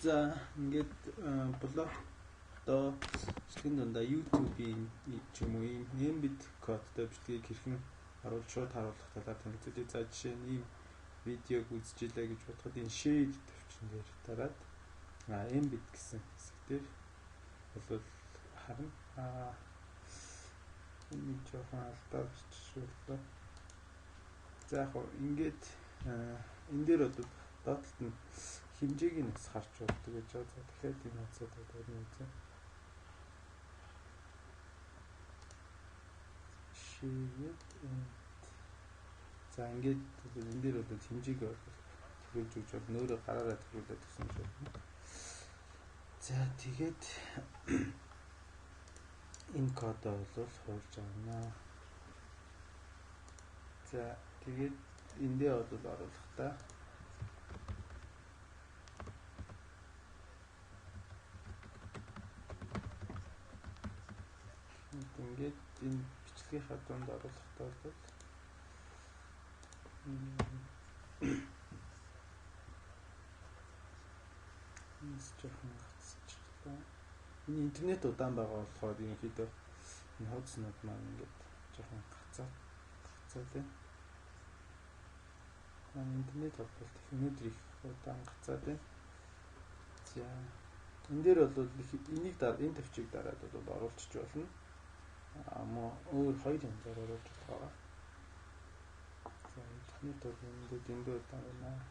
За ингээд блог одоо шинэ дундаа YouTube-ийн ч юм уу ийм бид кодтой бичлэгийг хэрхэн шууд харуулах талаар танилцуулъя. За жишээ нь ийм видеог үзчихлээ гэж бодоход энэ share төвчин дээр дараад ийм бит гэсэн хэсгээр бол харна. Энэ жоохон алдаа биччихлээ. За яг ингээд энэ дээр бол доотлолт нь хэмжээг нь бас харж болдог гэж байна. За тэгэхээр энэ хацаад байна үү? За ингээд энэ дээр бол хэмжээг төрүүлж өгч бол нөөрэ гараараа төрүүлээд гэсэн юм байна. За тэгээд энэ кодоо бол хуульж авна. За тэгээд эндээ бол оруулахдаа ингээд энэ бичлэгийн хаданд оруулахдаа бол жоохон гацчихлаа. Энэ интернет удаан байгаа болохоор ерөнхийдөө энэ хуудснууд маань ингээд жоохон гацаад байна. Интернет холболт өнөөдөр их удаан гацаад байна. За энэ дээр бол энийг энэ төвчийг дараад бол оруулчих болно. Ама өөр хоёр янзаар оруулж байгаа. За интернет бол эндээ удаан байна.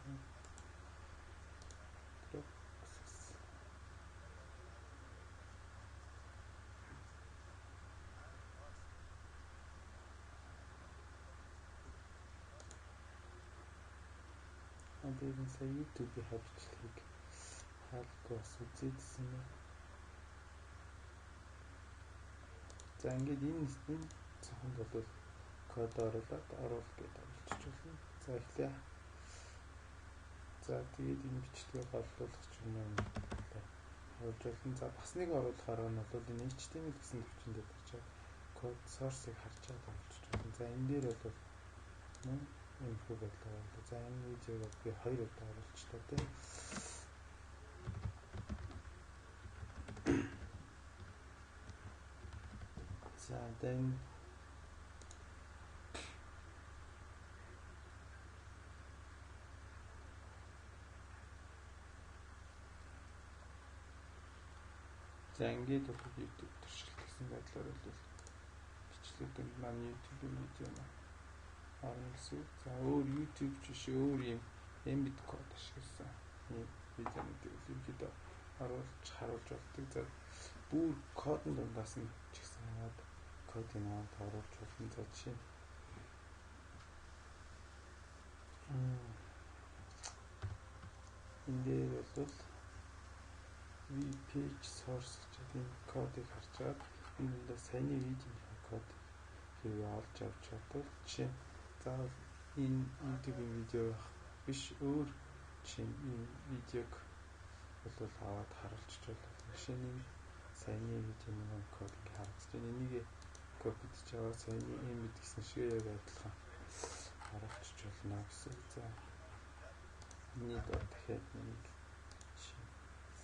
Тэгээд сая YouTube-ийн хавчлалыг хаалгүй бас үзээдсэн юм. За ингээд энэ цохонд бол код оруулаад оруул гэж оруулчих болно. За эхлээ. За тэгээд энэ бичлэгийг голлуулах ч юм уу оруулж болно. За бас нэг оруулахаар нь бол энэ HTML гэсэн төвчөнд дээр очиад код source-ыг харж байгаа болчих болно. За энэ дээр бол info бодлоо. За энэ видеог би 2 удаа оруулчихлаа тийм. За then за ингээд бол YouTube туршилт гэсэн байдлаар бол бичлэгүүд маань YouTube-ийн видео оруулсан. За өөр YouTube ч биш өөр юм embed код ашигласан юм видеонуудыг ерөнхийдөө харуулж болдог. За бүр кодын дундаас нь ч гэсэн аваад кодын аваад оруулж болно. За жишээ энэ дээр бол page source гэдэг энэ кодыг харж байгаа. Энэ бол саяны видеоны код хэрэг олж авч чадвал жишээ заавал энэ YouTube-ийн видео биш өөр жишээ энэ видеог бол аваад харуулчих болно. Жишээ нь саяны видеоны код ингээ харагдаж байна. Энийг копидж аваад саяны embed гэсэн шиг яг адилхан харуулчих болно гэсэн. За энийг дахиад нэг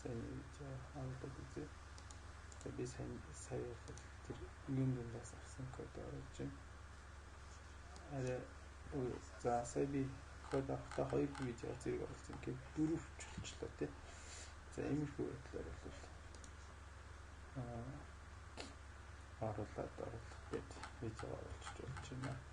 саяны видео аваад үзье. За би сая тэр юм дундаас авсан код оруулж байна. Арай за сая би код авахта 2 видео зэрэг оруулсан. Ингээд 4 болчихлоо тий. За иймэрхүү байдлаар бол оруулах гэж видео оруулж байна.